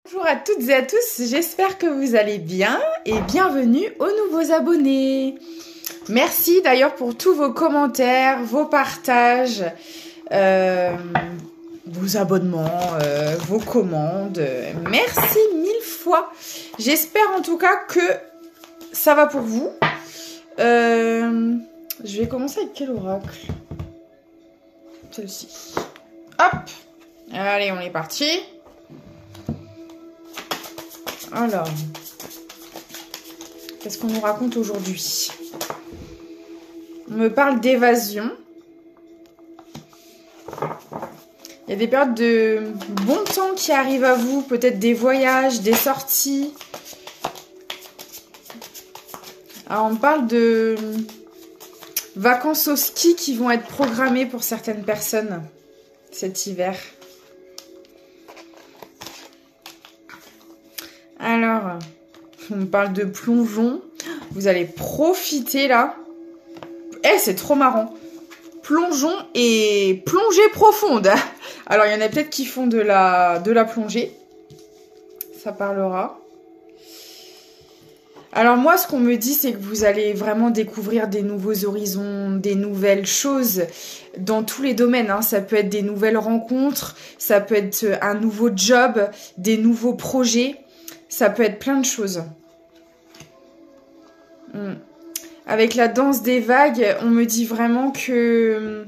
Bonjour à toutes et à tous, j'espère que vous allez bien et bienvenue aux nouveaux abonnés. Merci d'ailleurs pour tous vos commentaires, vos partages, vos abonnements, vos commandes. Merci mille fois. J'espère en tout cas que ça va pour vous. Je vais commencer avec quel oracle? Celle-ci. Hop! Allez, on est parti. Alors, qu'est-ce qu'on nous raconte aujourd'hui? On me parle d'évasion. Il y a des périodes de bon temps qui arrivent à vous, peut-être des voyages, des sorties. Alors, on me parle de vacances au ski qui vont être programmées pour certaines personnes cet hiver. Alors, on me parle de plongeon. Vous allez profiter là. Eh, c'est trop marrant. Plongeon et plongée profonde. Alors, il y en a peut-être qui font de la plongée. Ça parlera. Alors moi, ce qu'on me dit, c'est que vous allez vraiment découvrir des nouveaux horizons, des nouvelles choses dans tous les domaines. Hein. Ça peut être des nouvelles rencontres, ça peut être un nouveau job, des nouveaux projets. Ça peut être plein de choses. Avec la danse des vagues, on me dit vraiment que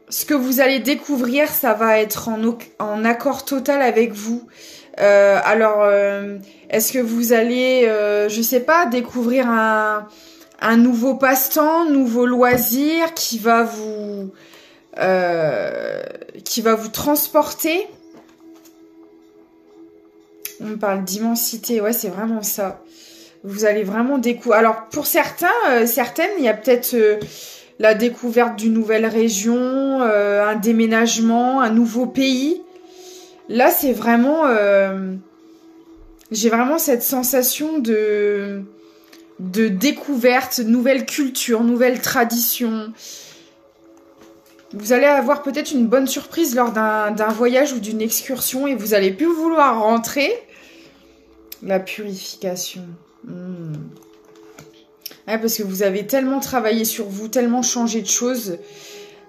ce que vous allez découvrir, ça va être en accord total avec vous. Est-ce que vous allez, je sais pas, découvrir un nouveau passe-temps, nouveau loisir qui va vous transporter? On me parle d'immensité, ouais, c'est vraiment ça. Vous allez vraiment découvrir. Alors, pour certaines, il y a peut-être la découverte d'une nouvelle région, un déménagement, un nouveau pays. Là, c'est vraiment... j'ai vraiment cette sensation de découverte, nouvelle culture, nouvelle tradition. Vous allez avoir peut-être une bonne surprise lors d'un voyage ou d'une excursion et vous allez plus vouloir rentrer. La purification. Ouais, parce que vous avez tellement travaillé sur vous, tellement changé de choses.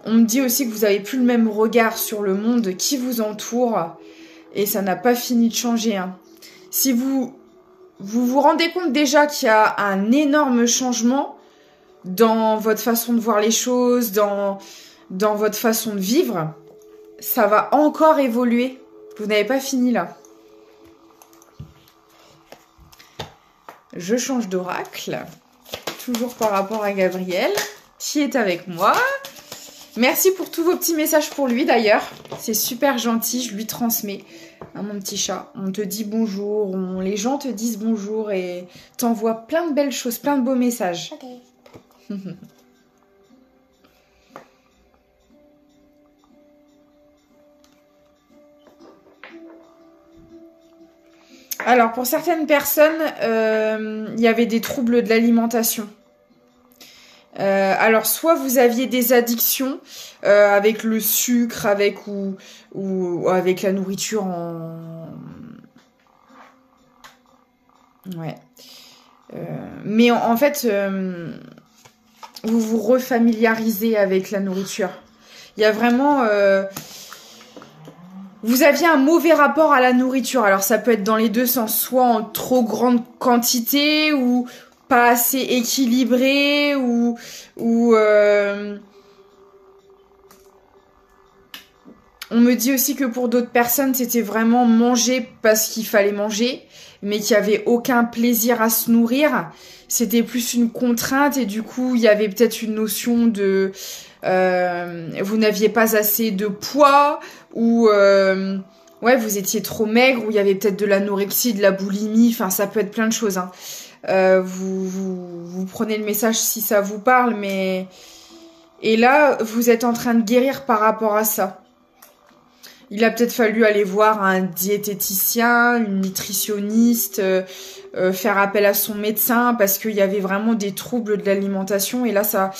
On me dit aussi que vous n'avez plus le même regard sur le monde qui vous entoure. Et ça n'a pas fini de changer. Hein. Si vous vous rendez compte déjà qu'il y a un énorme changement dans votre façon de voir les choses, dans votre façon de vivre, ça va encore évoluer. Vous n'avez pas fini là. Je change d'oracle, toujours par rapport à Gabriel, qui est avec moi. Merci pour tous vos petits messages pour lui d'ailleurs. C'est super gentil, je lui transmets à mon petit chat. On te dit bonjour, les gens te disent bonjour et t'envoient plein de belles choses, plein de beaux messages. Ok. Alors, pour certaines personnes, il y avait des troubles de l'alimentation. Alors, soit vous aviez des addictions avec le sucre, ou avec la nourriture Ouais. Mais en fait, vous vous refamiliarisez avec la nourriture. Il y a vraiment... Vous aviez un mauvais rapport à la nourriture. Alors, ça peut être dans les deux sens. Soit en trop grande quantité ou pas assez équilibré ou On me dit aussi que pour d'autres personnes, c'était vraiment manger parce qu'il fallait manger, mais qu'il n'y avait aucun plaisir à se nourrir. C'était plus une contrainte et du coup, il y avait peut-être une notion de... vous n'aviez pas assez de poids ou... ouais, vous étiez trop maigre ou il y avait peut-être de l'anorexie, de la boulimie. Enfin, ça peut être plein de choses. Hein. Vous prenez le message si ça vous parle, mais... Et là, vous êtes en train de guérir par rapport à ça. Il a peut-être fallu aller voir un diététicien, une nutritionniste, faire appel à son médecin parce qu'il y avait vraiment des troubles de l'alimentation. Et là, ça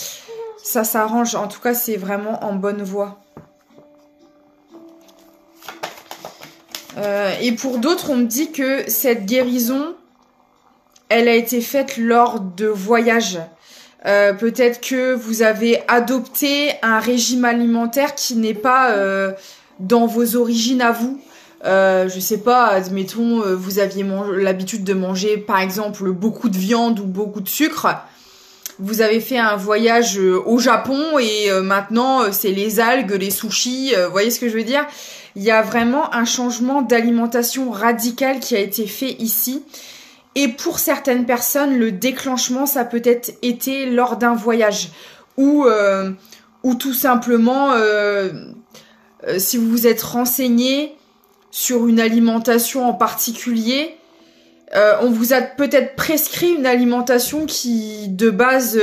s'arrange. En tout cas, c'est vraiment en bonne voie. Et pour d'autres, on me dit que cette guérison, elle a été faite lors de voyages. Peut-être que vous avez adopté un régime alimentaire qui n'est pas dans vos origines à vous. Je sais pas, admettons, vous aviez l'habitude de manger, par exemple, beaucoup de viande ou beaucoup de sucre. Vous avez fait un voyage au Japon et maintenant, c'est les algues, les sushis, vous voyez ce que je veux dire? Il y a vraiment un changement d'alimentation radical qui a été fait ici. Et pour certaines personnes, le déclenchement, ça peut être été lors d'un voyage. Ou tout simplement, si vous vous êtes renseigné sur une alimentation en particulier, on vous a peut-être prescrit une alimentation qui, de base,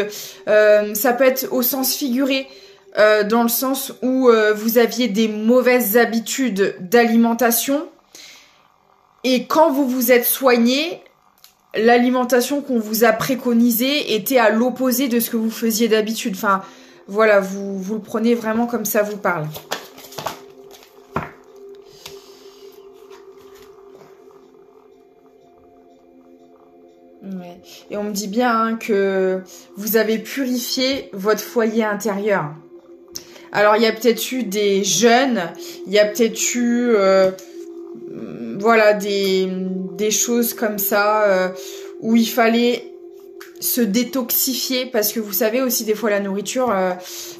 ça peut être au sens figuré, dans le sens où vous aviez des mauvaises habitudes d'alimentation. Et quand vous vous êtes soigné, l'alimentation qu'on vous a préconisée était à l'opposé de ce que vous faisiez d'habitude. Enfin, voilà, vous le prenez vraiment comme ça vous parle. Ouais. Et on me dit bien que vous avez purifié votre foyer intérieur. Alors, il y a peut-être eu des jeûnes, il y a peut-être eu... voilà, des choses comme ça où il fallait se détoxifier parce que vous savez aussi des fois la nourriture,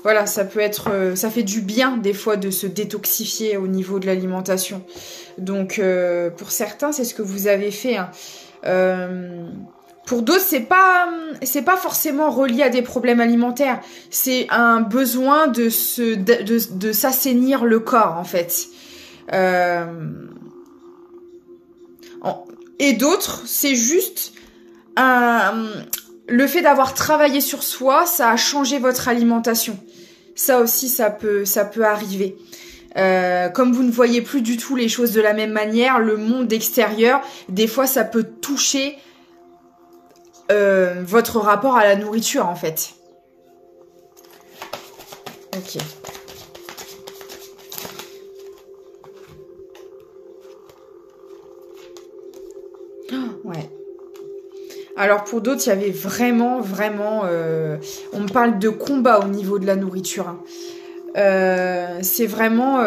voilà, ça peut être, ça fait du bien des fois de se détoxifier au niveau de l'alimentation. Donc pour certains, c'est ce que vous avez fait. Hein. Pour d'autres, c'est pas forcément relié à des problèmes alimentaires. C'est un besoin de s'assainir le corps en fait. Et d'autres, c'est juste le fait d'avoir travaillé sur soi, ça a changé votre alimentation. Ça aussi, ça peut arriver. Comme vous ne voyez plus du tout les choses de la même manière, le monde extérieur, des fois, ça peut toucher votre rapport à la nourriture, en fait. Ok. Ouais. Alors pour d'autres, il y avait vraiment, on me parle de combat au niveau de la nourriture. Hein. C'est vraiment,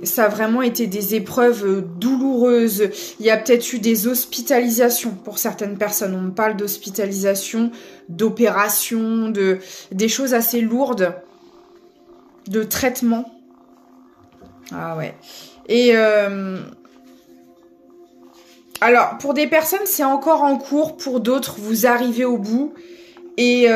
ça a vraiment été des épreuves douloureuses. Il y a peut-être eu des hospitalisations pour certaines personnes. On me parle d'hospitalisation, d'opération, des choses assez lourdes, de traitement. Ah ouais. Et alors, pour des personnes, c'est encore en cours. Pour d'autres, vous arrivez au bout. Et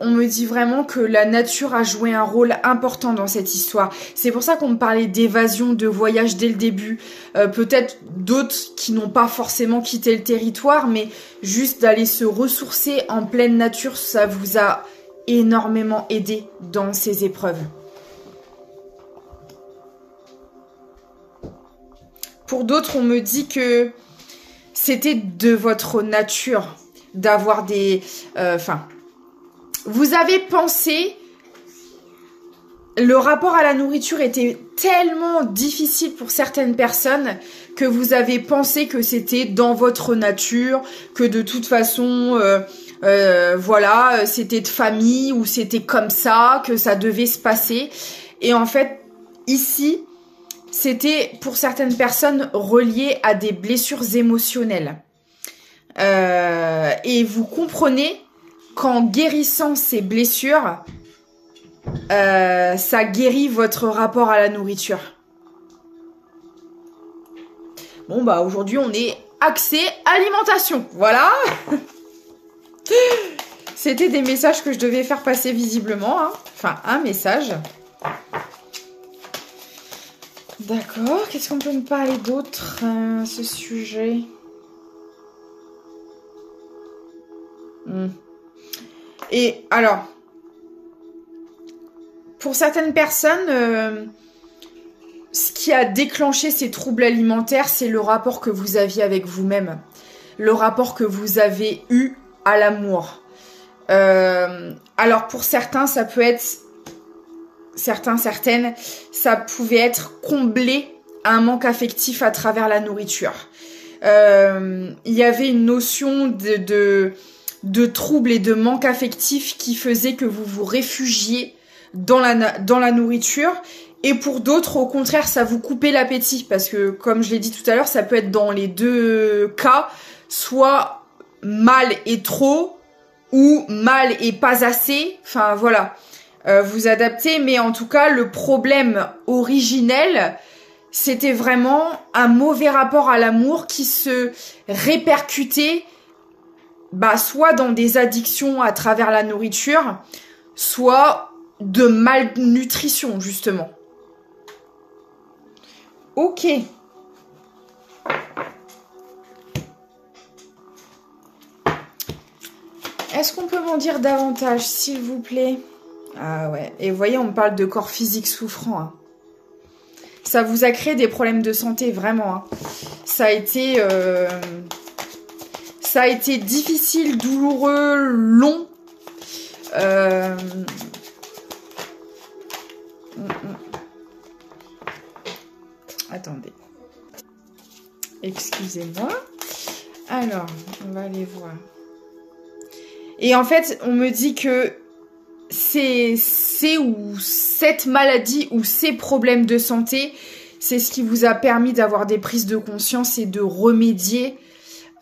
on me dit vraiment que la nature a joué un rôle important dans cette histoire. C'est pour ça qu'on me parlait d'évasion, de voyage dès le début. Peut-être d'autres qui n'ont pas forcément quitté le territoire, mais juste d'aller se ressourcer en pleine nature, ça vous a énormément aidé dans ces épreuves. Pour d'autres, on me dit que c'était de votre nature d'avoir des... vous avez pensé... Le rapport à la nourriture était tellement difficile pour certaines personnes que vous avez pensé que c'était dans votre nature, que de toute façon, voilà, c'était de famille ou c'était comme ça, que ça devait se passer. Et en fait, ici... C'était pour certaines personnes relié à des blessures émotionnelles. Et vous comprenez qu'en guérissant ces blessures, ça guérit votre rapport à la nourriture. Bon bah aujourd'hui on est axé alimentation, voilà. C'était des messages que je devais faire passer visiblement, hein. Enfin un message. D'accord, qu'est-ce qu'on peut me parler d'autre à ce sujet? Et alors, pour certaines personnes, ce qui a déclenché ces troubles alimentaires, c'est le rapport que vous aviez avec vous-même. Le rapport que vous avez eu à l'amour. Alors pour certains, ça peut être... certaines, ça pouvait être comblé un manque affectif à travers la nourriture. Il y avait une notion de trouble et de manque affectif qui faisait que vous vous réfugiez dans la nourriture. Et pour d'autres, au contraire, ça vous coupait l'appétit. Parce que, comme je l'ai dit tout à l'heure, ça peut être dans les deux cas, soit mal et trop, ou mal et pas assez. Enfin, voilà. Vous adaptez, mais en tout cas, le problème originel, c'était vraiment un mauvais rapport à l'amour qui se répercutait soit dans des addictions à travers la nourriture, soit de malnutrition, justement. Ok. Est-ce qu'on peut m'en dire davantage, s'il vous plaît? Ah ouais. Et vous voyez, on parle de corps physique souffrant. Hein. Ça vous a créé des problèmes de santé, vraiment. Hein. Ça a été difficile, douloureux, long. Attendez. Excusez-moi. Alors, on va aller voir. Et en fait, on me dit que cette maladie ou ces problèmes de santé, c'est ce qui vous a permis d'avoir des prises de conscience et de remédier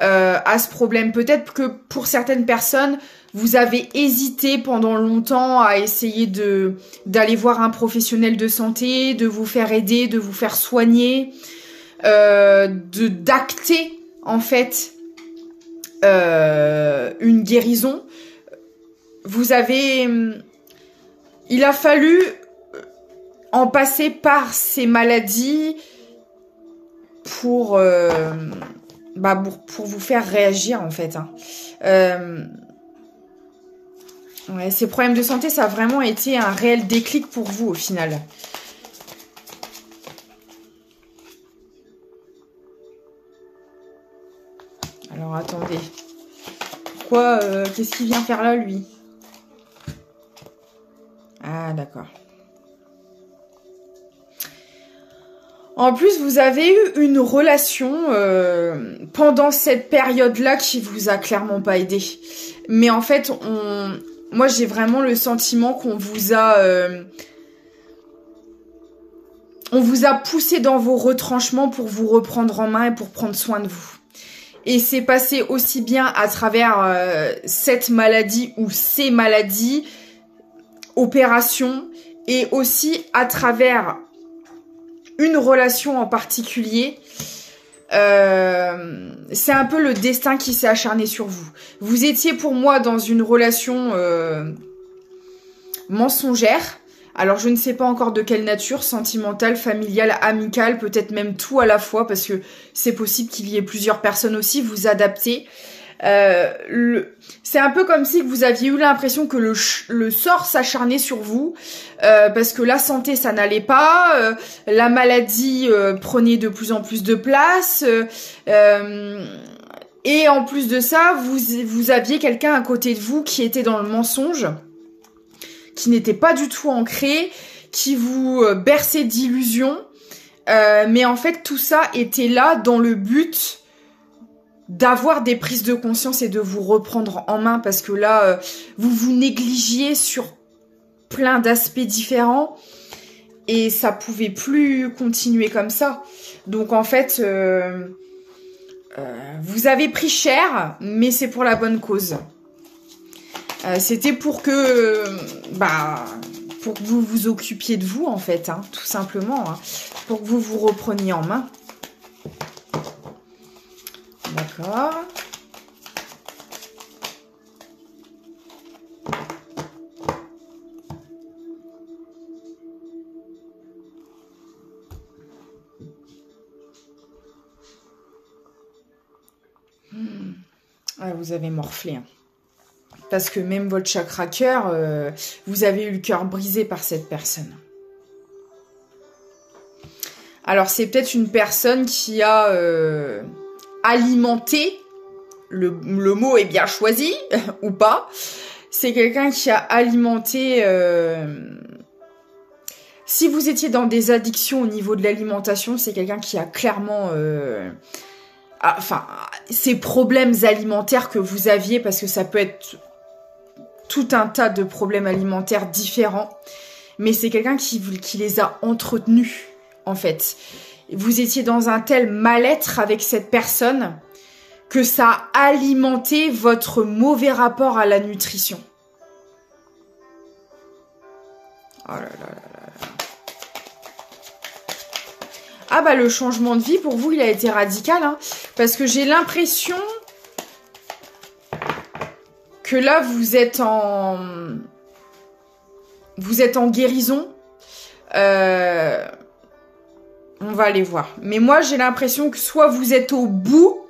à ce problème. Peut-être que pour certaines personnes, vous avez hésité pendant longtemps à essayer d'aller voir un professionnel de santé, de vous faire aider, de vous faire soigner, d'acter en fait une guérison. Il a fallu en passer par ces maladies pour vous faire réagir en fait. Hein. Ouais, ces problèmes de santé, ça a vraiment été un réel déclic pour vous au final. Alors attendez. Pourquoi qu'est-ce qu'il vient faire là lui? Ah d'accord. En plus, vous avez eu une relation pendant cette période-là qui vous a clairement pas aidé. Mais en fait, moi j'ai vraiment le sentiment qu'on vous a poussé dans vos retranchements pour vous reprendre en main et pour prendre soin de vous. Et c'est passé aussi bien à travers cette maladie ou ces maladies, opérations, et aussi à travers une relation en particulier. C'est un peu le destin qui s'est acharné sur vous. Vous étiez pour moi dans une relation mensongère. Alors je ne sais pas encore de quelle nature, sentimentale, familiale, amicale, peut-être même tout à la fois, parce que c'est possible qu'il y ait plusieurs personnes aussi, vous adaptez. C'est un peu comme si vous aviez eu l'impression que le sort s'acharnait sur vous, parce que la santé ça n'allait pas, la maladie prenait de plus en plus de place, et en plus de ça, vous aviez quelqu'un à côté de vous qui était dans le mensonge, qui n'était pas du tout ancré, qui vous berçait d'illusions, mais en fait tout ça était là dans le but d'avoir des prises de conscience et de vous reprendre en main, parce que là, vous vous négligiez sur plein d'aspects différents et ça pouvait plus continuer comme ça. Donc en fait, vous avez pris cher, mais c'est pour la bonne cause. C'était pour que vous vous occupiez de vous en fait, hein, tout simplement, hein, pour que vous vous repreniez en main. D'accord. Ah, vous avez morflé. Hein. Parce que même votre chakra cœur, vous avez eu le cœur brisé par cette personne. Alors c'est peut-être une personne qui a alimenté, le mot est bien choisi, ou pas, c'est quelqu'un qui a alimenté Si vous étiez dans des addictions au niveau de l'alimentation, c'est quelqu'un qui a clairement... ces problèmes alimentaires que vous aviez, parce que ça peut être tout un tas de problèmes alimentaires différents, mais c'est quelqu'un qui les a entretenus, en fait. Vous étiez dans un tel mal-être avec cette personne que ça a alimenté votre mauvais rapport à la nutrition. Oh là là là là. Ah bah le changement de vie pour vous il a été radical, hein, parce que j'ai l'impression que là vous êtes en guérison. On va aller voir. Mais moi j'ai l'impression que soit vous êtes au bout,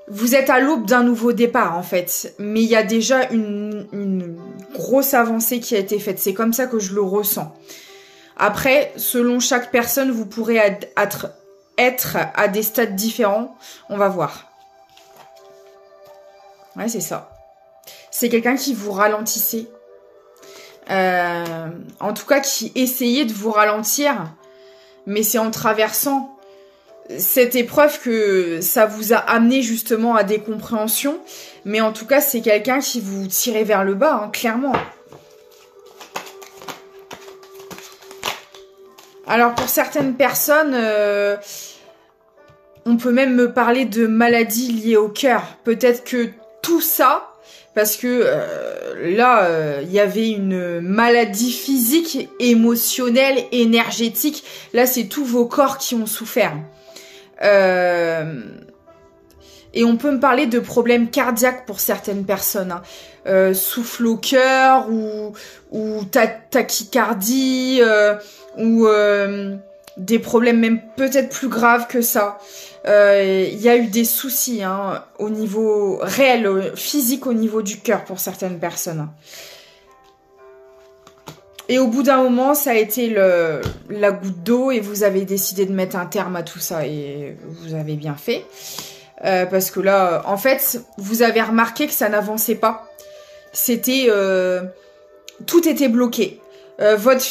vous êtes à l'aube d'un nouveau départ en fait, mais il y a déjà une grosse avancée qui a été faite. C'est comme ça que je le ressens. Après, selon chaque personne, vous pourrez être à des stades différents. On va voir. Ouais, c'est ça. C'est quelqu'un qui vous ralentissait. En tout cas, qui essayait de vous ralentir. Mais c'est en traversant cette épreuve que ça vous a amené justement à des compréhensions. Mais en tout cas, c'est quelqu'un qui vous tirait vers le bas, hein, clairement. Alors pour certaines personnes, on peut même me parler de maladies liées au cœur. Peut-être que tout ça, parce que là, il y avait une maladie physique, émotionnelle, énergétique. Là, c'est tous vos corps qui ont souffert. Et on peut me parler de problèmes cardiaques pour certaines personnes. Hein. Souffle au cœur ou tachycardie ou des problèmes même peut-être plus graves que ça. Il y a eu des soucis hein, au niveau réel, physique, au niveau du cœur pour certaines personnes. Et au bout d'un moment, ça a été la goutte d'eau et vous avez décidé de mettre un terme à tout ça et vous avez bien fait. Parce que là, en fait, vous avez remarqué que ça n'avançait pas. C'était... tout était bloqué. Votre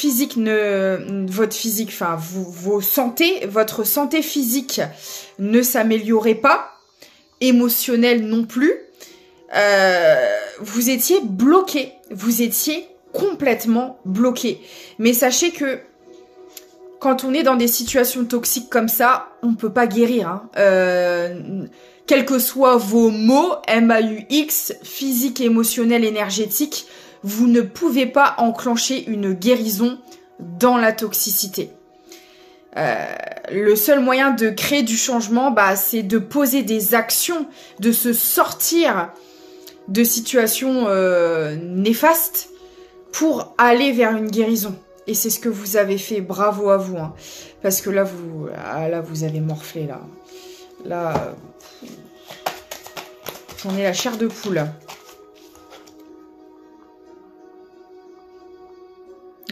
santé physique ne s'améliorait pas, émotionnelle non plus. Vous étiez bloqué, vous étiez complètement bloqué. Mais sachez que quand on est dans des situations toxiques comme ça, on peut pas guérir. Hein. Quels que soient vos maux, MAUX, physique, émotionnel, énergétique, vous ne pouvez pas enclencher une guérison dans la toxicité. Le seul moyen de créer du changement, c'est de poser des actions, de se sortir de situations néfastes pour aller vers une guérison. Et c'est ce que vous avez fait, bravo à vous. Hein. Parce que là, vous avez morflé, là. Là, j'en ai la chair de poule.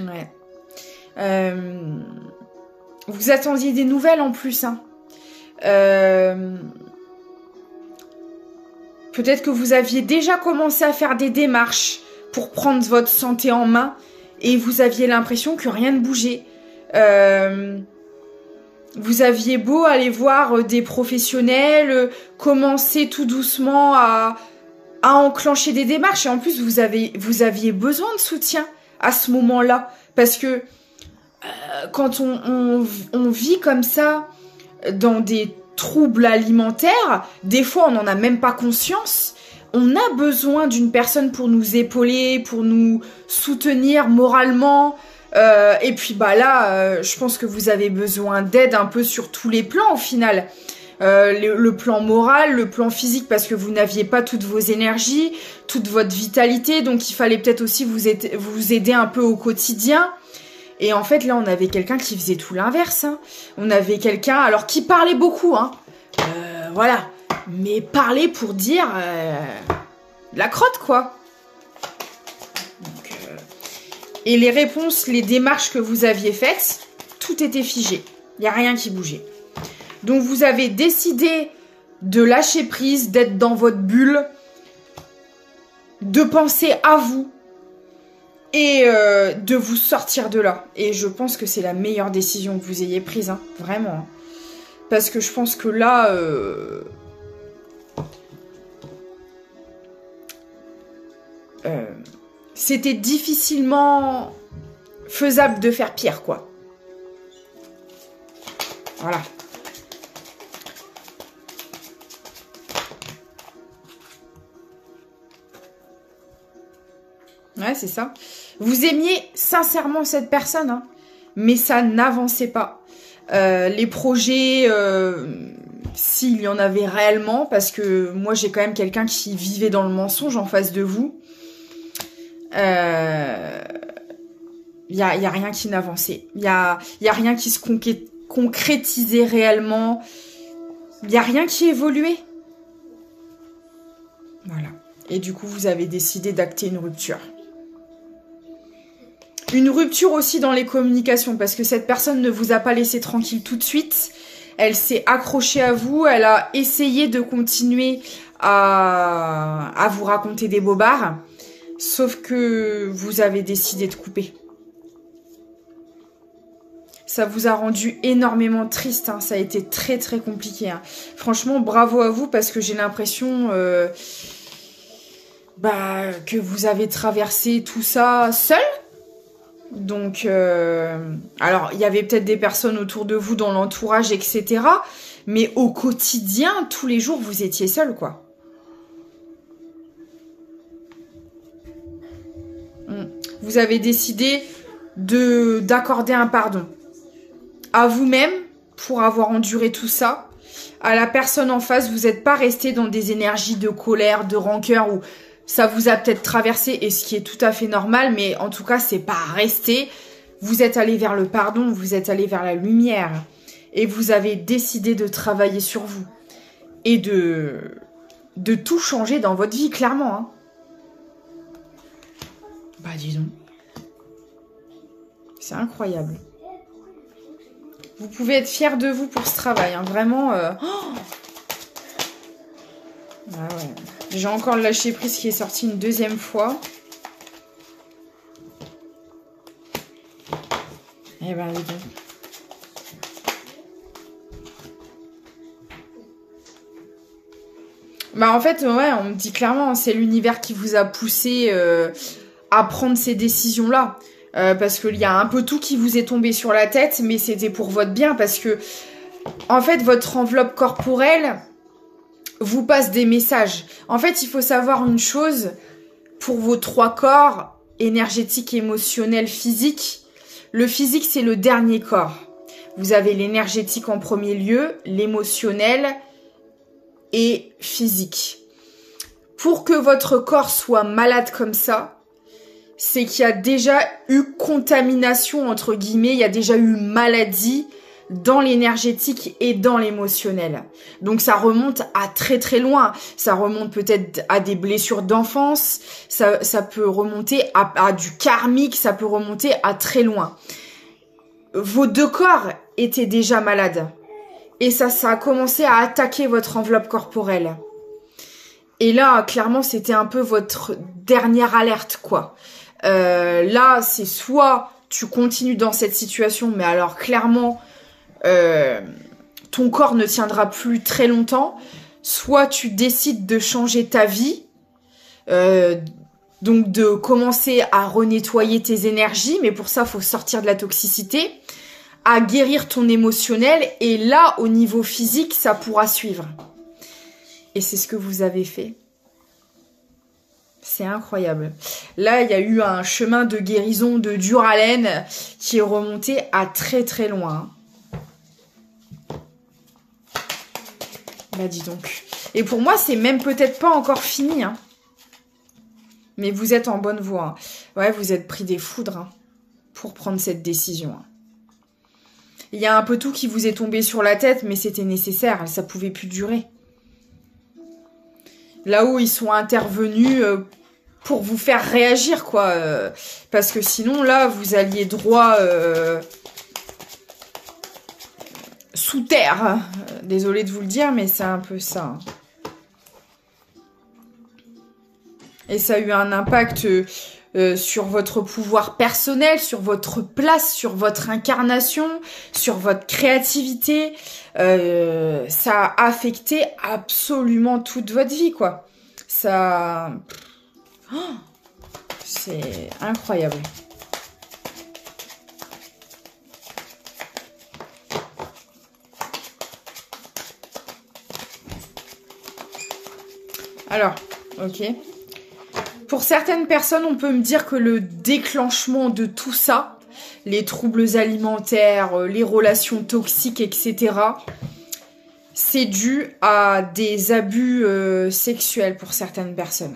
Ouais. Vous attendiez des nouvelles en plus. Hein. Peut-être que vous aviez déjà commencé à faire des démarches pour prendre votre santé en main et vous aviez l'impression que rien ne bougeait. Vous aviez beau aller voir des professionnels, commencer tout doucement à enclencher des démarches et en plus vous aviez besoin de soutien à ce moment-là parce que quand on vit comme ça dans des troubles alimentaires, des fois on n'en a même pas conscience. On a besoin d'une personne pour nous épauler, pour nous soutenir moralement. Et puis là, je pense que vous avez besoin d'aide un peu sur tous les plans au final. Le plan moral, le plan physique parce que vous n'aviez pas toutes vos énergies, toute votre vitalité. Donc il fallait peut-être aussi vous aider un peu au quotidien. Et en fait, là, on avait quelqu'un qui faisait tout l'inverse. Hein. On avait quelqu'un, alors qui parlait beaucoup, hein. Voilà. Mais parler pour dire de la crotte, quoi. Donc, et les réponses, les démarches que vous aviez faites, tout était figé. Il n'y a rien qui bougeait. Donc, vous avez décidé de lâcher prise, d'être dans votre bulle, de penser à vous, et de vous sortir de là. Et je pense que c'est la meilleure décision que vous ayez prise, hein, vraiment. Hein. Parce que je pense que là... c'était difficilement faisable de faire pire, quoi. Voilà. Ouais, c'est ça. Vous aimiez sincèrement cette personne, hein, mais ça n'avançait pas. Les projets, s'il y en avait réellement, parce que moi j'ai quand même quelqu'un qui vivait dans le mensonge en face de vous, y a rien qui n'avançait. Y a rien qui se concrétisait réellement. Y a rien qui évoluait. Voilà. Et du coup, vous avez décidé d'acter une rupture. Une rupture aussi dans les communications, parce que cette personne ne vous a pas laissé tranquille tout de suite. Elle s'est accrochée à vous, elle a essayé de continuer à vous raconter des bobards, sauf que vous avez décidé de couper. Ça vous a rendu énormément triste, hein. Ça a été très très compliqué. Hein. Franchement, bravo à vous, parce que j'ai l'impression que vous avez traversé tout ça seul. Donc, alors, il y avait peut-être des personnes autour de vous dans l'entourage, etc. Mais au quotidien, tous les jours, vous étiez seul, quoi. Vous avez décidé d'accorder un pardon à vous-même pour avoir enduré tout ça. À la personne en face, vous n'êtes pas resté dans des énergies de colère, de rancœur ou... Ça vous a peut-être traversé, et ce qui est tout à fait normal, mais en tout cas, c'est pas resté. Vous êtes allé vers le pardon, vous êtes allé vers la lumière. Et vous avez décidé de travailler sur vous. Et de tout changer dans votre vie, clairement. Hein. Bah, dis donc. C'est incroyable. Vous pouvez être fiers de vous pour ce travail, hein. Vraiment... Oh ah ouais. J'ai encore le lâcher prise qui est sorti une deuxième fois. Eh ben, dis donc. Bah en fait, ouais, on me dit clairement, c'est l'univers qui vous a poussé à prendre ces décisions-là. Parce qu'il y a un peu tout qui vous est tombé sur la tête, mais c'était pour votre bien, parce que, en fait, votre enveloppe corporelle vous passe des messages. En fait, il faut savoir une chose, pour vos trois corps, énergétique, émotionnel, physique, le physique, c'est le dernier corps. Vous avez l'énergétique en premier lieu, l'émotionnel et physique. Pour que votre corps soit malade comme ça, c'est qu'il y a déjà eu contamination, entre guillemets, il y a déjà eu maladie dans l'énergétique et dans l'émotionnel. Donc ça remonte à très très loin. Ça remonte peut-être à des blessures d'enfance, ça peut remonter à du karmique, ça peut remonter à très loin. Vos deux corps étaient déjà malades. Et ça a commencé à attaquer votre enveloppe corporelle. Et là, clairement, c'était un peu votre dernière alerte, quoi. Là, c'est soit tu continues dans cette situation, mais alors clairement, ton corps ne tiendra plus très longtemps, soit tu décides de changer ta vie, donc de commencer à renettoyer tes énergies, mais pour ça, il faut sortir de la toxicité, à guérir ton émotionnel, et là, au niveau physique, ça pourra suivre. Et c'est ce que vous avez fait. C'est incroyable. Là, il y a eu un chemin de guérison de dure haleine qui est remonté à très très loin. Bah dis donc. Et pour moi, c'est même peut-être pas encore fini. Hein. Mais vous êtes en bonne voie. Hein. Ouais, vous êtes pris des foudres hein, pour prendre cette décision. Hein. Il y a un peu tout qui vous est tombé sur la tête, mais c'était nécessaire. Ça pouvait plus durer. Là où ils sont intervenus pour vous faire réagir, quoi. Parce que sinon, là, vous alliez droit sous terre. Désolée de vous le dire, mais c'est un peu ça. Et ça a eu un impact sur votre pouvoir personnel, sur votre place, sur votre incarnation, sur votre créativité. Ça a affecté absolument toute votre vie, quoi. Ça... Oh, c'est incroyable. Alors, ok. Pour certaines personnes, on peut me dire que le déclenchement de tout ça, les troubles alimentaires, les relations toxiques, etc., c'est dû à des abus sexuels pour certaines personnes.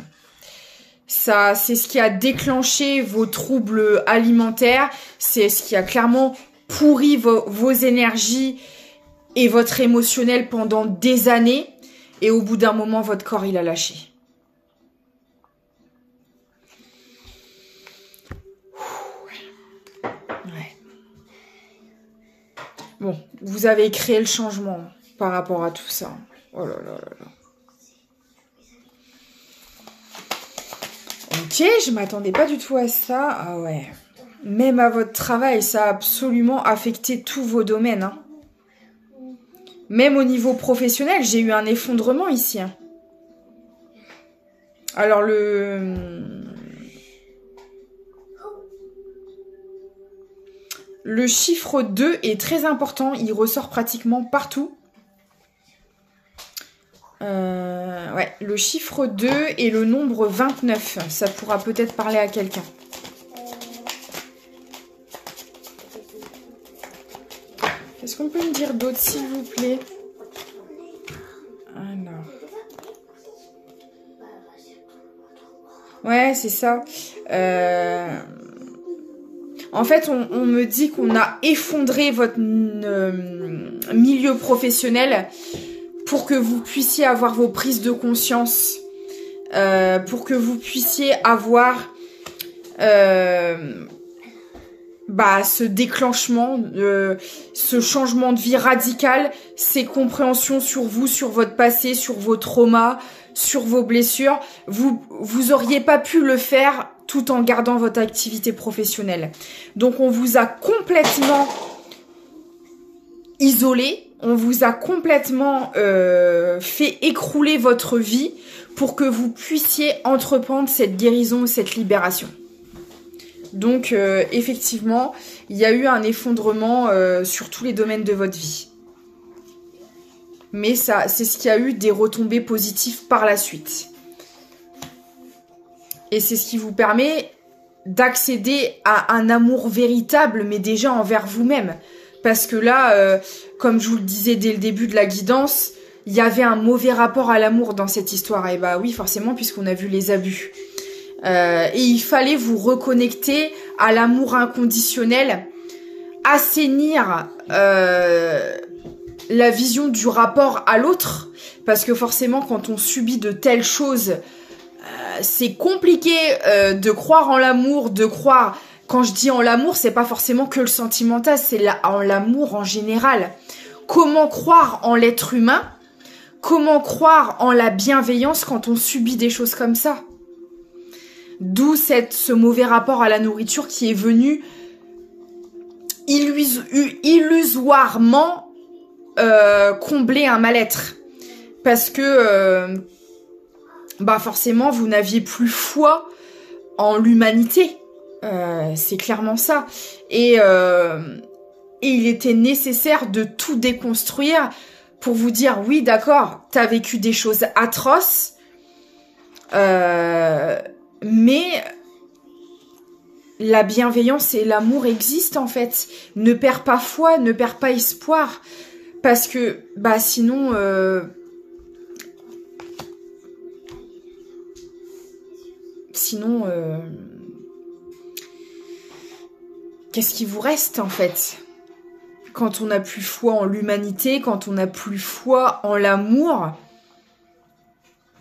Ça, c'est ce qui a déclenché vos troubles alimentaires, c'est ce qui a clairement pourri vos énergies et votre émotionnel pendant des années, et au bout d'un moment, votre corps, il a lâché. Bon, vous avez créé le changement par rapport à tout ça. Oh là là là là. Ok, je m'attendais pas du tout à ça. Ah ouais. Même à votre travail, ça a absolument affecté tous vos domaines. Hein. Même au niveau professionnel, j'ai eu un effondrement ici. Hein. Alors le chiffre 2 est très important, il ressort pratiquement partout. Ouais, le chiffre 2 et le nombre 29, ça pourra peut-être parler à quelqu'un. Qu'est-ce qu'on peut me dire d'autre, s'il vous plaît? Alors. Ouais, c'est ça. En fait, on me dit qu'on a effondré votre milieu professionnel pour que vous puissiez avoir vos prises de conscience, pour que vous puissiez avoir ce déclenchement, ce changement de vie radical, ces compréhensions sur vous, sur votre passé, sur vos traumas, sur vos blessures. Vous auriez pas pu le faire tout en gardant votre activité professionnelle. Donc on vous a complètement isolé, on vous a complètement fait écrouler votre vie pour que vous puissiez entreprendre cette guérison, cette libération. Donc effectivement, il y a eu un effondrement sur tous les domaines de votre vie. Mais ça, c'est ce qui a eu des retombées positives par la suite. Et c'est ce qui vous permet d'accéder à un amour véritable, mais déjà envers vous-même. Parce que là, comme je vous le disais dès le début de la guidance, il y avait un mauvais rapport à l'amour dans cette histoire. Et bah oui, forcément, puisqu'on a vu les abus. Et il fallait vous reconnecter à l'amour inconditionnel, assainir la vision du rapport à l'autre. Parce que forcément, quand on subit de telles choses... c'est compliqué de croire en l'amour, de croire... Quand je dis en l'amour, c'est pas forcément que le sentimental, c'est en l'amour en général. Comment croire en l'être humain? Comment croire en la bienveillance quand on subit des choses comme ça? D'où ce mauvais rapport à la nourriture qui est venu illusoirement combler un mal-être. Parce que... forcément, vous n'aviez plus foi en l'humanité. C'est clairement ça. Et il était nécessaire de tout déconstruire pour vous dire, oui, d'accord, t'as vécu des choses atroces, mais la bienveillance et l'amour existent, en fait. Ne perds pas foi, ne perds pas espoir. Parce que, sinon... qu'est-ce qui vous reste en fait? Quand on n'a plus foi en l'humanité, quand on n'a plus foi en l'amour,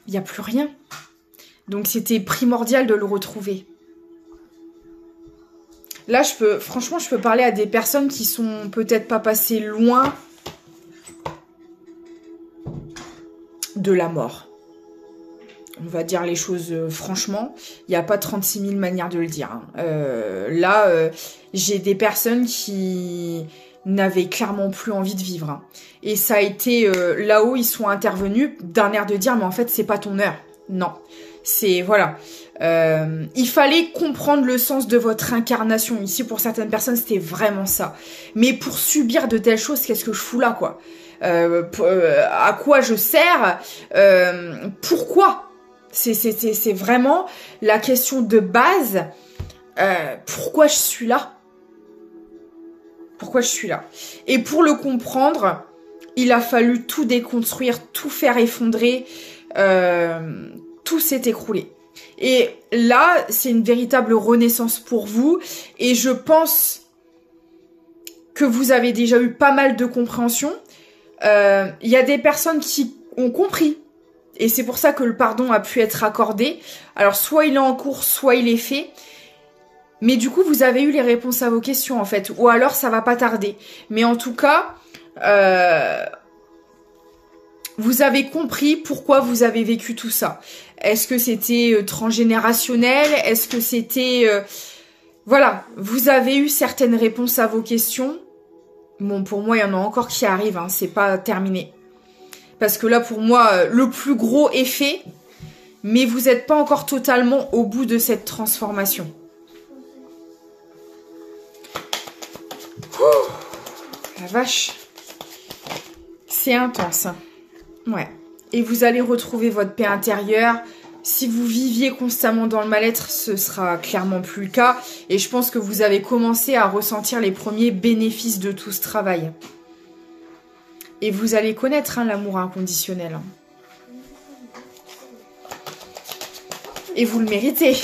il n'y a plus rien. Donc c'était primordial de le retrouver. Là, franchement, je peux parler à des personnes qui sont peut-être pas passées loin de la mort. On va dire les choses franchement. Il n'y a pas 36 000 manières de le dire. Hein. Là, j'ai des personnes qui n'avaient clairement plus envie de vivre. Hein. Et ça a été là-haut, ils sont intervenus d'un air de dire, mais en fait, c'est pas ton heure. Non. C'est, voilà. Il fallait comprendre le sens de votre incarnation. Ici, pour certaines personnes, c'était vraiment ça. Mais pour subir de telles choses, qu'est-ce que je fous là, quoi? À quoi je sers? Pourquoi? C'est vraiment la question de base. Pourquoi je suis là? Pourquoi je suis là? Et pour le comprendre, il a fallu tout déconstruire, tout faire effondrer. Tout s'est écroulé. Et là, c'est une véritable renaissance pour vous. Et je pense que vous avez déjà eu pas mal de compréhension. Il y a des personnes qui ont compris. Et c'est pour ça que le pardon a pu être accordé. Alors, soit il est en cours, soit il est fait. Mais du coup, vous avez eu les réponses à vos questions, en fait. Ou alors, ça va pas tarder. Mais en tout cas, vous avez compris pourquoi vous avez vécu tout ça. Est-ce que c'était transgénérationnel? Est-ce que c'était... Voilà, vous avez eu certaines réponses à vos questions. Bon, pour moi, il y en a encore qui arrivent, hein, c'est pas terminé. Parce que là, pour moi, le plus gros est fait, mais vous n'êtes pas encore totalement au bout de cette transformation. Ouh, la vache. C'est intense. Hein. Ouais. Et vous allez retrouver votre paix intérieure. Si vous viviez constamment dans le mal-être, ce sera clairement plus le cas. Et je pense que vous avez commencé à ressentir les premiers bénéfices de tout ce travail. Et vous allez connaître hein, l'amour inconditionnel. Et vous le méritez.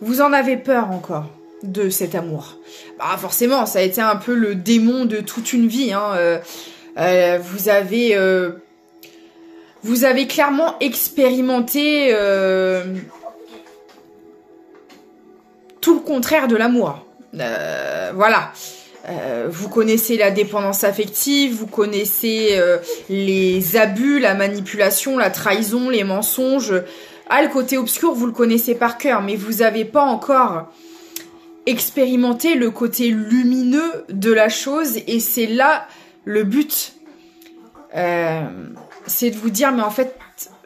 Vous en avez peur encore de cet amour. Bah forcément, ça a été un peu le démon de toute une vie. Hein. Vous avez clairement expérimenté tout le contraire de l'amour. Voilà. Vous connaissez la dépendance affective, vous connaissez les abus, la manipulation, la trahison, les mensonges. Ah, le côté obscur, vous le connaissez par cœur, mais vous n'avez pas encore expérimenté le côté lumineux de la chose, et c'est là le but. C'est de vous dire, mais en fait,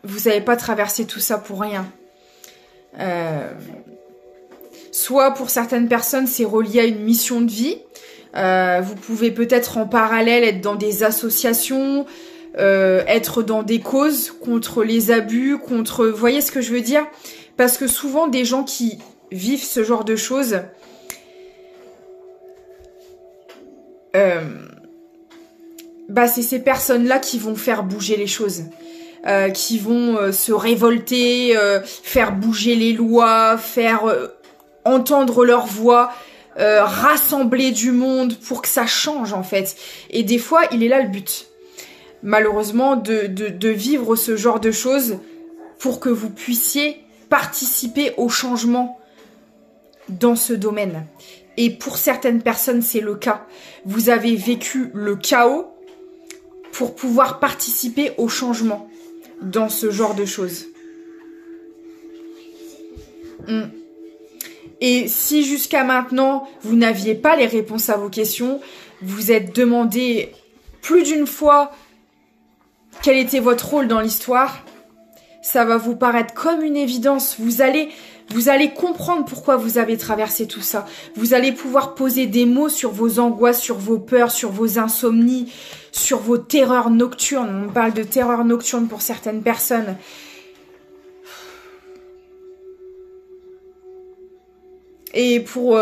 vous n'avez pas traversé tout ça pour rien. Soit pour certaines personnes, c'est relié à une mission de vie. Vous pouvez peut-être en parallèle être dans des associations, être dans des causes contre les abus, contre... Vous voyez ce que je veux dire? Parce que souvent, des gens qui vivent ce genre de choses... bah, c'est ces personnes-là qui vont faire bouger les choses. Qui vont se révolter, faire bouger les lois, faire entendre leur voix... rassembler du monde pour que ça change en fait. Et des fois, il est là le but. Malheureusement, de vivre ce genre de choses pour que vous puissiez participer au changement dans ce domaine. Et pour certaines personnes, c'est le cas. Vous avez vécu le chaos pour pouvoir participer au changement dans ce genre de choses. Et si jusqu'à maintenant, vous n'aviez pas les réponses à vos questions, vous êtes demandé plus d'une fois quel était votre rôle dans l'histoire, ça va vous paraître comme une évidence. Vous allez comprendre pourquoi vous avez traversé tout ça. Vous allez pouvoir poser des mots sur vos angoisses, sur vos peurs, sur vos insomnies, sur vos terreurs nocturnes. On parle de terreurs nocturnes pour certaines personnes. Et pour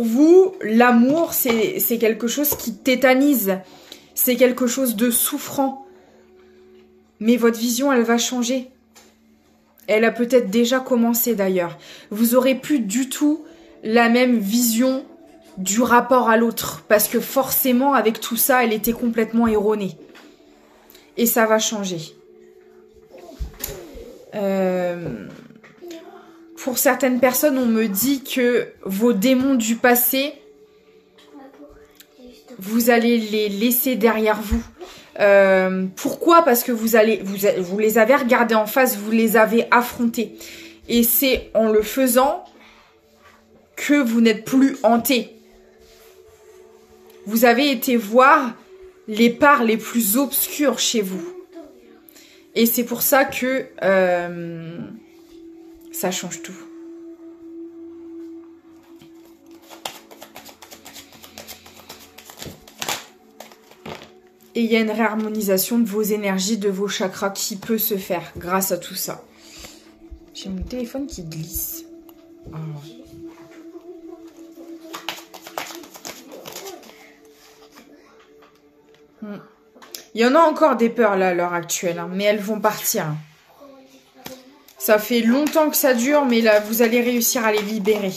vous, l'amour, c'est quelque chose qui tétanise. C'est quelque chose de souffrant. Mais votre vision, elle va changer. Elle a peut-être déjà commencé d'ailleurs. Vous aurez plus du tout la même vision du rapport à l'autre. Parce que forcément, avec tout ça, elle était complètement erronée. Et ça va changer. Pour certaines personnes, on me dit que vos démons du passé, vous allez les laisser derrière vous. Pourquoi? Parce que vous les avez regardés en face, vous les avez affrontés. Et c'est en le faisant que vous n'êtes plus hanté. Vous avez été voir les parts les plus obscures chez vous. Et c'est pour ça que ça change tout. Et il y a une réharmonisation de vos énergies, de vos chakras qui peut se faire grâce à tout ça. J'ai mon téléphone qui glisse. Oh. Il y en a encore des peurs là à l'heure actuelle, hein, mais elles vont partir. Ça fait longtemps que ça dure, mais là, vous allez réussir à les libérer.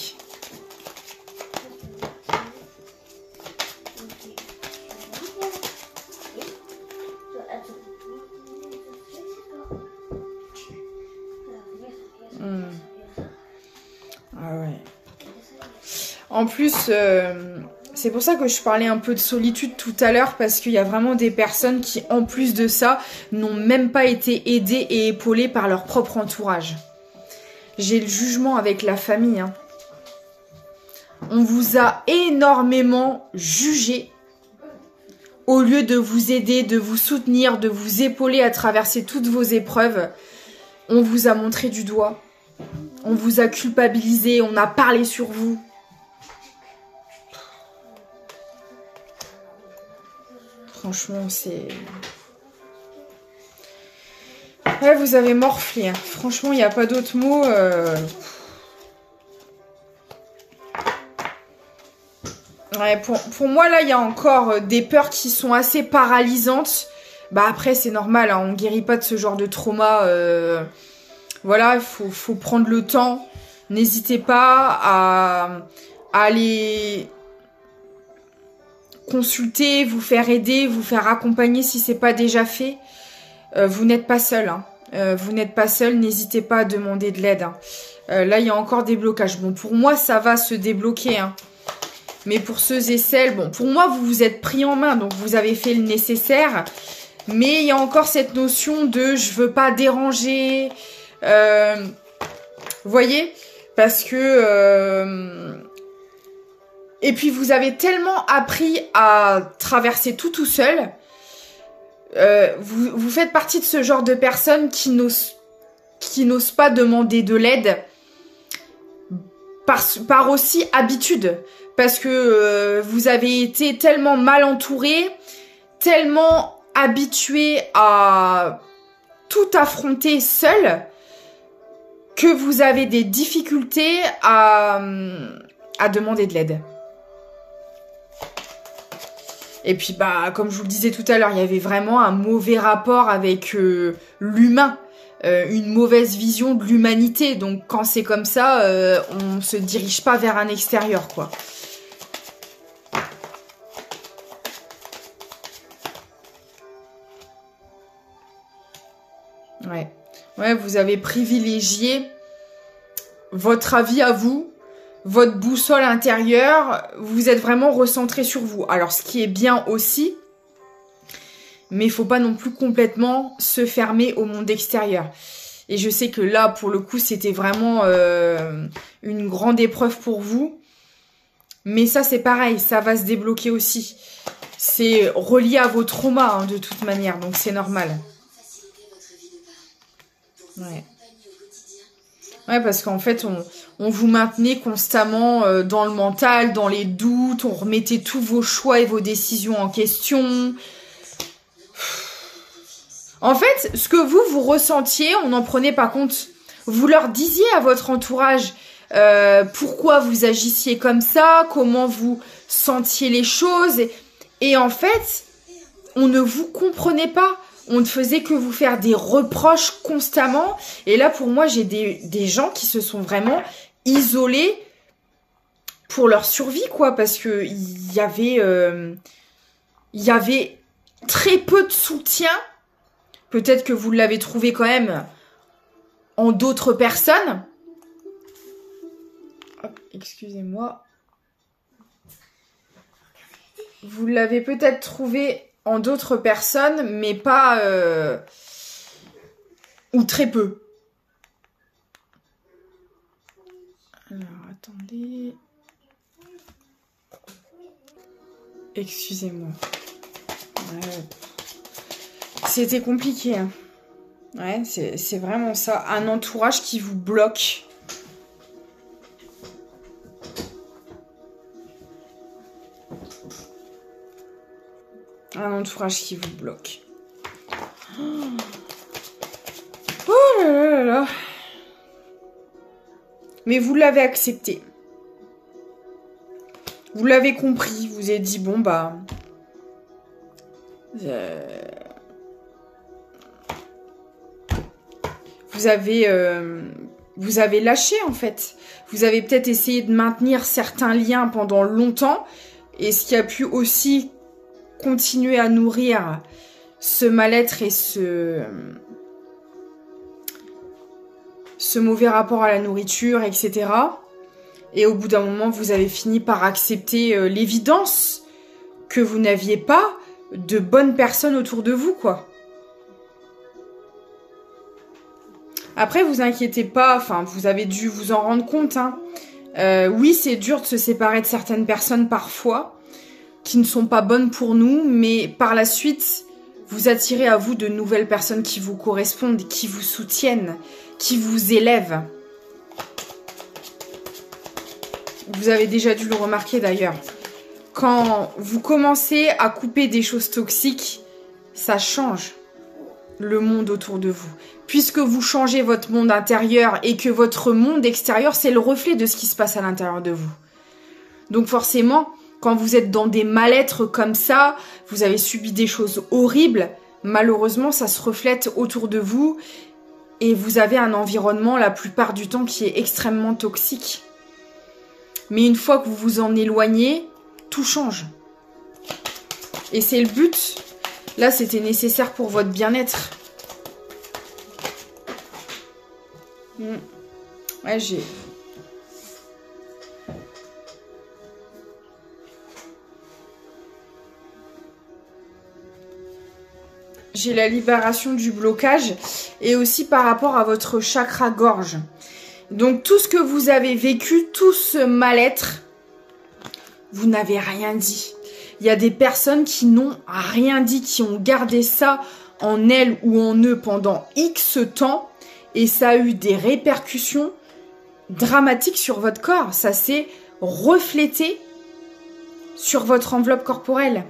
Ah ouais. En plus, c'est pour ça que je parlais un peu de solitude tout à l'heure, parce qu'il y a vraiment des personnes qui, en plus de ça, n'ont même pas été aidées et épaulées par leur propre entourage. J'ai le jugement avec la famille. Hein. On vous a énormément jugé au lieu de vous aider, de vous soutenir, de vous épauler à traverser toutes vos épreuves. On vous a montré du doigt. On vous a culpabilisé, on a parlé sur vous. Franchement, c'est... Ouais, vous avez morflé. Hein. Franchement, il n'y a pas d'autre mot. Ouais, pour moi, là, il y a encore des peurs qui sont assez paralysantes. Bah après, c'est normal, hein, on ne guérit pas de ce genre de trauma. Voilà, il faut prendre le temps. N'hésitez pas à aller consulter, vous faire aider, vous faire accompagner si c'est pas déjà fait. Vous n'êtes pas seul. Hein. Vous n'êtes pas seul, n'hésitez pas à demander de l'aide. Hein. Là, il y a encore des blocages. Bon, pour moi, ça va se débloquer. Hein. Mais pour ceux et celles, bon, pour moi, vous vous êtes pris en main, donc vous avez fait le nécessaire. Mais il y a encore cette notion de je veux pas déranger. Vous voyez? Parce que... Et puis, vous avez tellement appris à traverser tout seul. Vous faites partie de ce genre de personnes qui n'osent pas demander de l'aide par aussi habitude. Parce que vous avez été tellement mal entouré, tellement habitué à tout affronter seul, que vous avez des difficultés à demander de l'aide. Et puis, bah, comme je vous le disais tout à l'heure, il y avait vraiment un mauvais rapport avec l'humain, une mauvaise vision de l'humanité. Donc, quand c'est comme ça, on se dirige pas vers un extérieur, quoi. Ouais. Ouais, vous avez privilégié votre avis à vous, votre boussole intérieure, vous êtes vraiment recentré sur vous. Alors, ce qui est bien aussi, mais il faut pas non plus complètement se fermer au monde extérieur. Et je sais que là, pour le coup, c'était vraiment une grande épreuve pour vous. Mais ça, c'est pareil, ça va se débloquer aussi. C'est relié à vos traumas, hein, de toute manière, donc c'est normal. Ouais. Ouais, parce qu'en fait, on vous maintenait constamment dans le mental, dans les doutes, on remettait tous vos choix et vos décisions en question. En fait, ce que vous ressentiez, on n'en prenait pas compte. Vous leur disiez à votre entourage pourquoi vous agissiez comme ça, comment vous sentiez les choses. Et en fait, on ne vous comprenait pas. On ne faisait que vous faire des reproches constamment. Et là, pour moi, j'ai des gens qui se sont vraiment isolés pour leur survie, quoi. Parce que il y avait très peu de soutien. Peut-être que vous l'avez trouvé quand même en d'autres personnes. Hop, excusez-moi. Vous l'avez peut-être trouvé en d'autres personnes, mais pas... ou très peu. Alors, attendez... Excusez-moi. C'était compliqué. Hein. Ouais, c'est vraiment ça. Un entourage qui vous bloque. Un entourage qui vous bloque. Oh là là là là. Mais vous l'avez accepté. Vous l'avez compris, vous avez dit, bon, bah... Vous avez lâché, en fait. Vous avez peut-être essayé de maintenir certains liens pendant longtemps, et ce qui a pu aussi continuer à nourrir ce mal-être et ce mauvais rapport à la nourriture, etc. Et au bout d'un moment, vous avez fini par accepter l'évidence que vous n'aviez pas de bonnes personnes autour de vous, quoi. Après, vous inquiétez pas, enfin, vous avez dû vous en rendre compte, hein. Oui, c'est dur de se séparer de certaines personnes parfois, qui ne sont pas bonnes pour nous, mais par la suite, vous attirez à vous de nouvelles personnes qui vous correspondent, qui vous soutiennent, qui vous élèvent. Vous avez déjà dû le remarquer d'ailleurs. Quand vous commencez à couper des choses toxiques, ça change le monde autour de vous. Puisque vous changez votre monde intérieur et que votre monde extérieur, c'est le reflet de ce qui se passe à l'intérieur de vous. Donc forcément, quand vous êtes dans des mal-être comme ça, vous avez subi des choses horribles, malheureusement, ça se reflète autour de vous et vous avez un environnement la plupart du temps qui est extrêmement toxique. Mais une fois que vous vous en éloignez, tout change. Et c'est le but. Là, c'était nécessaire pour votre bien-être. Ouais, j'ai la libération du blocage et aussi par rapport à votre chakra gorge. Donc tout ce que vous avez vécu, tout ce mal-être, vous n'avez rien dit. Il y a des personnes qui n'ont rien dit, qui ont gardé ça en elles ou en eux pendant X temps et ça a eu des répercussions dramatiques sur votre corps. Ça s'est reflété sur votre enveloppe corporelle.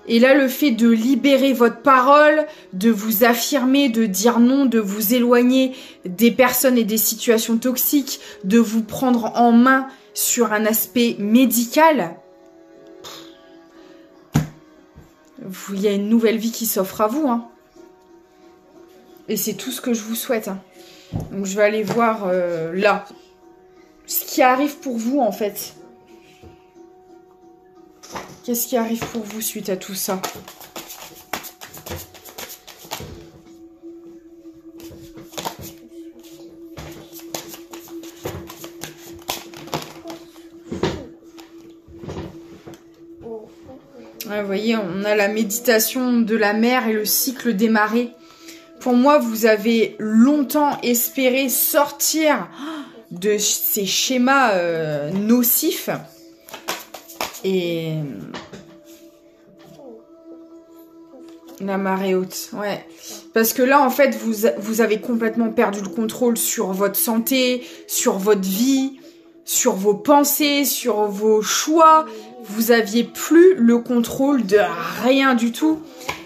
Et là, le fait de libérer votre parole, de vous affirmer, de dire non, de vous éloigner des personnes et des situations toxiques, de vous prendre en main sur un aspect médical, il y a une nouvelle vie qui s'offre à vous. Hein. Et c'est tout ce que je vous souhaite. Hein. Donc je vais aller voir là, ce qui arrive pour vous en fait. Qu'est-ce qui arrive pour vous suite à tout ça? Ouais, vous voyez, on a la méditation de la mer et le cycle des marées. Pour moi, vous avez longtemps espéré sortir de ces schémas nocifs. Et la marée haute, ouais. Parce que là, en fait, vous avez complètement perdu le contrôle sur votre santé, sur votre vie, sur vos pensées, sur vos choix. Vous aviez plus le contrôle de rien du tout.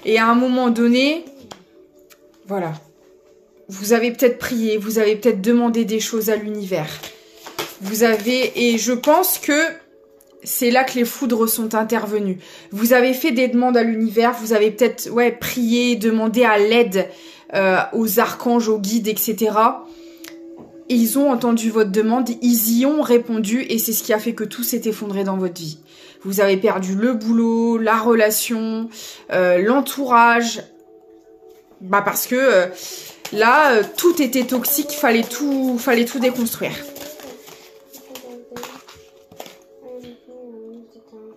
Et à un moment donné, voilà. Vous avez peut-être prié, vous avez peut-être demandé des choses à l'univers. Et je pense que c'est là que les foudres sont intervenues. Vous avez fait des demandes à l'univers, vous avez peut-être prié, demandé à l'aide aux archanges, aux guides, etc. Et ils ont entendu votre demande, ils y ont répondu et c'est ce qui a fait que tout s'est effondré dans votre vie. Vous avez perdu le boulot, la relation, l'entourage. Bah parce que là, tout était toxique, fallait tout déconstruire.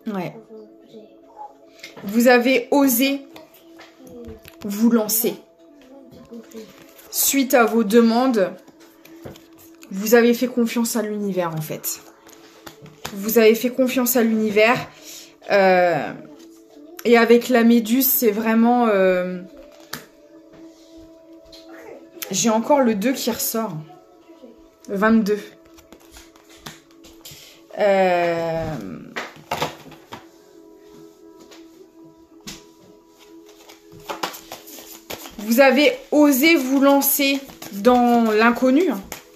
Ouais. Vous avez osé vous lancer. Suite à vos demandes, vous avez fait confiance à l'univers en fait. Vous avez fait confiance à l'univers. Et avec la méduse, c'est vraiment... J'ai encore le 2 qui ressort. 22. Vous avez osé vous lancer dans l'inconnu.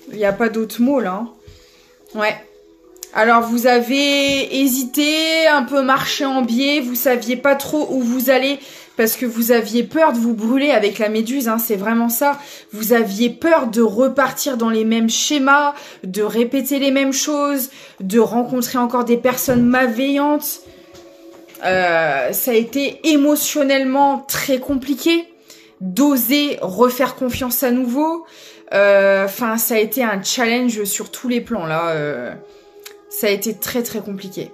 Il n'y a pas d'autre mot là. Ouais. Alors vous avez hésité, un peu marché en biais, vous saviez pas trop où vous allez parce que vous aviez peur de vous brûler avec la méduse, hein, c'est vraiment ça. Vous aviez peur de repartir dans les mêmes schémas, de répéter les mêmes choses, de rencontrer encore des personnes malveillantes. Ça a été émotionnellement très compliqué d'oser refaire confiance à nouveau. Enfin, ça a été un challenge sur tous les plans là. Ça a été très très compliqué.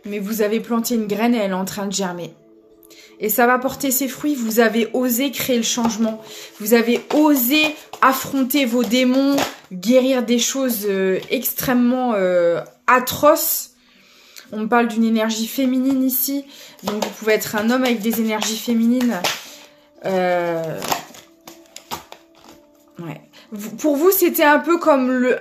Mais vous avez planté une graine et elle est en train de germer. Et ça va porter ses fruits. Vous avez osé créer le changement. Vous avez osé affronter vos démons, guérir des choses extrêmement atroces. On me parle d'une énergie féminine ici. Donc vous pouvez être un homme avec des énergies féminines. Ouais. Pour vous, c'était un peu comme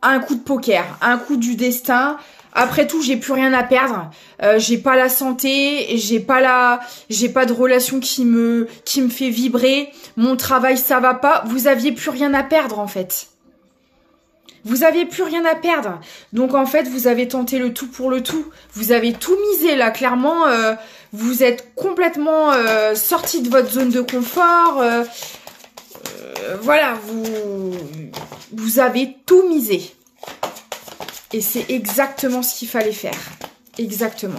un coup de poker, un coup du destin. Après tout, j'ai plus rien à perdre. J'ai pas la santé, j'ai pas de relation qui me fait vibrer. Mon travail, ça va pas. Vous aviez plus rien à perdre en fait. Vous aviez plus rien à perdre. Donc en fait, vous avez tenté le tout pour le tout. Vous avez tout misé là, clairement. Vous êtes complètement sorti de votre zone de confort. Voilà, vous avez tout misé. Et c'est exactement ce qu'il fallait faire. Exactement.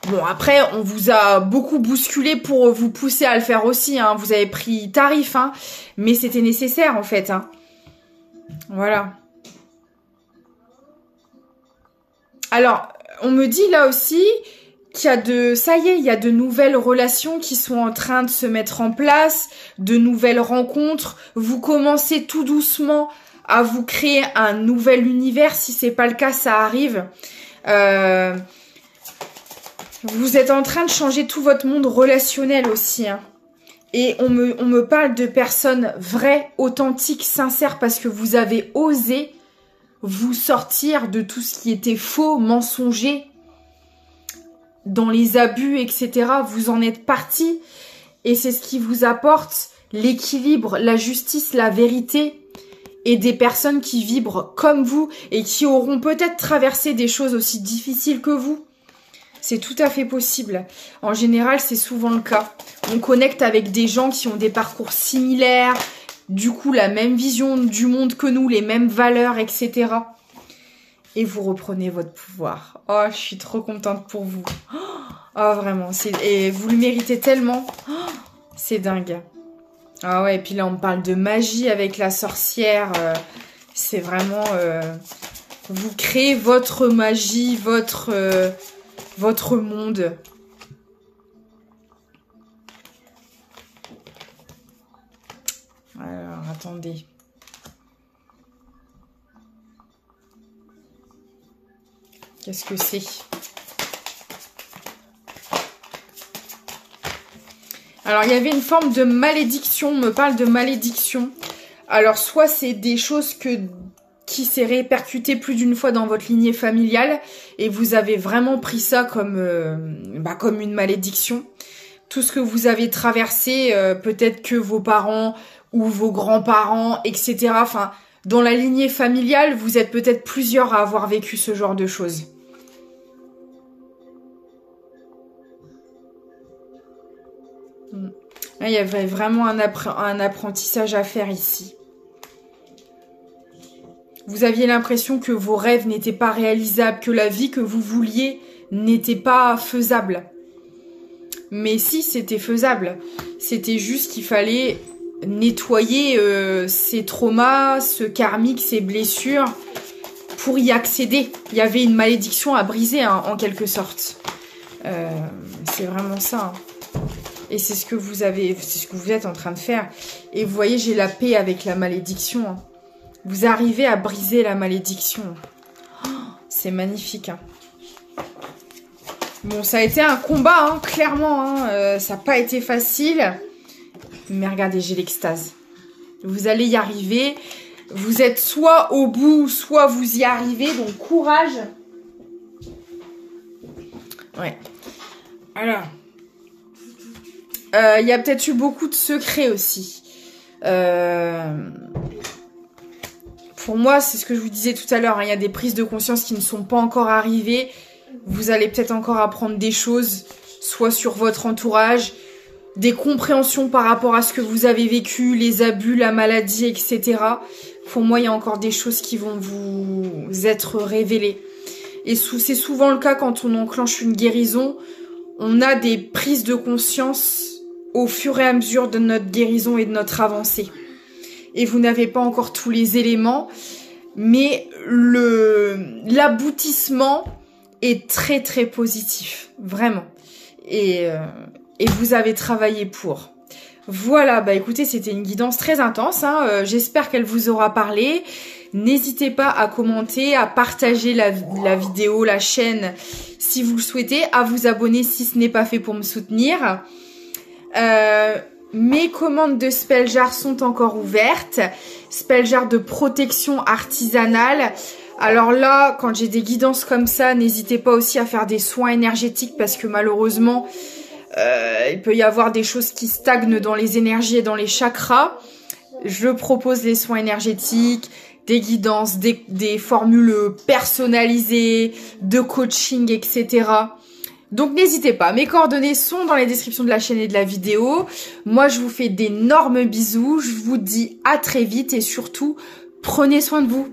Bon, après, on vous a beaucoup bousculé pour vous pousser à le faire aussi. Hein. Vous avez pris tarif, hein. Mais c'était nécessaire en fait. Hein. Voilà. Alors, on me dit là aussi qu'il y a ça y est, il y a de nouvelles relations qui sont en train de se mettre en place, de nouvelles rencontres. Vous commencez tout doucement à vous créer un nouvel univers. Si c'est pas le cas, ça arrive. Vous êtes en train de changer tout votre monde relationnel aussi. Hein. Et on me parle de personnes vraies, authentiques, sincères, parce que vous avez osé vous sortir de tout ce qui était faux, mensonger, dans les abus, etc. Vous en êtes parti. Et c'est ce qui vous apporte l'équilibre, la justice, la vérité. Et des personnes qui vibrent comme vous et qui auront peut-être traversé des choses aussi difficiles que vous. C'est tout à fait possible. En général, c'est souvent le cas. On connecte avec des gens qui ont des parcours similaires, du coup, la même vision du monde que nous, les mêmes valeurs, etc. Et vous reprenez votre pouvoir. Oh, je suis trop contente pour vous. Oh, vraiment. Et vous le méritez tellement. Oh, c'est dingue. Ah ouais, et puis là, on me parle de magie avec la sorcière. C'est vraiment... vous créez votre magie, votre monde. Alors, attendez. Qu'est-ce que c'est ? Alors, il y avait une forme de malédiction. On me parle de malédiction. Alors, soit c'est des choses qui s'est répercuté plus d'une fois dans votre lignée familiale et vous avez vraiment pris ça comme une malédiction. Tout ce que vous avez traversé, peut-être que vos parents ou vos grands-parents, etc. Enfin, dans la lignée familiale, vous êtes peut-être plusieurs à avoir vécu ce genre de choses. Là, il y avait vraiment un apprentissage à faire ici. Vous aviez l'impression que vos rêves n'étaient pas réalisables, que la vie que vous vouliez n'était pas faisable. Mais si, c'était faisable. C'était juste qu'il fallait nettoyer ces traumas, ce karmique, ces blessures pour y accéder. Il y avait une malédiction à briser hein, en quelque sorte. C'est vraiment ça. Hein. Et c'est ce que vous avez, c'est ce que vous êtes en train de faire. Et vous voyez, j'ai la paix avec la malédiction. Hein. Vous arrivez à briser la malédiction. Oh, c'est magnifique. Hein. Bon, ça a été un combat, hein, clairement. Hein. Ça n'a pas été facile. Mais regardez, j'ai l'extase. Vous allez y arriver. Vous êtes soit au bout, soit vous y arrivez. Donc, courage. Ouais. Alors. Il y a peut-être eu beaucoup de secrets aussi. Pour moi, c'est ce que je vous disais tout à l'heure. Hein, il y a des prises de conscience qui ne sont pas encore arrivées. Vous allez peut-être encore apprendre des choses, soit sur votre entourage, des compréhensions par rapport à ce que vous avez vécu, les abus, la maladie, etc. Pour moi, il y a encore des choses qui vont vous être révélées. Et c'est souvent le cas quand on enclenche une guérison. On a des prises de conscience au fur et à mesure de notre guérison et de notre avancée. Et vous n'avez pas encore tous les éléments, mais l'aboutissement est très très positif, vraiment. Et vous avez travaillé pour. Voilà, bah écoutez, c'était une guidance très intense. Hein. J'espère qu'elle vous aura parlé. N'hésitez pas à commenter, à partager la vidéo, la chaîne, si vous le souhaitez, à vous abonner si ce n'est pas fait pour me soutenir. Mes commandes de Spelljar sont encore ouvertes. Spelljar de protection artisanale. Alors là, quand j'ai des guidances comme ça, n'hésitez pas aussi à faire des soins énergétiques parce que malheureusement, il peut y avoir des choses qui stagnent dans les énergies et dans les chakras. Je propose les soins énergétiques, des guidances, des formules personnalisées, de coaching, etc. Donc n'hésitez pas, mes coordonnées sont dans les descriptions de la chaîne et de la vidéo. Moi, je vous fais d'énormes bisous, je vous dis à très vite et surtout, prenez soin de vous.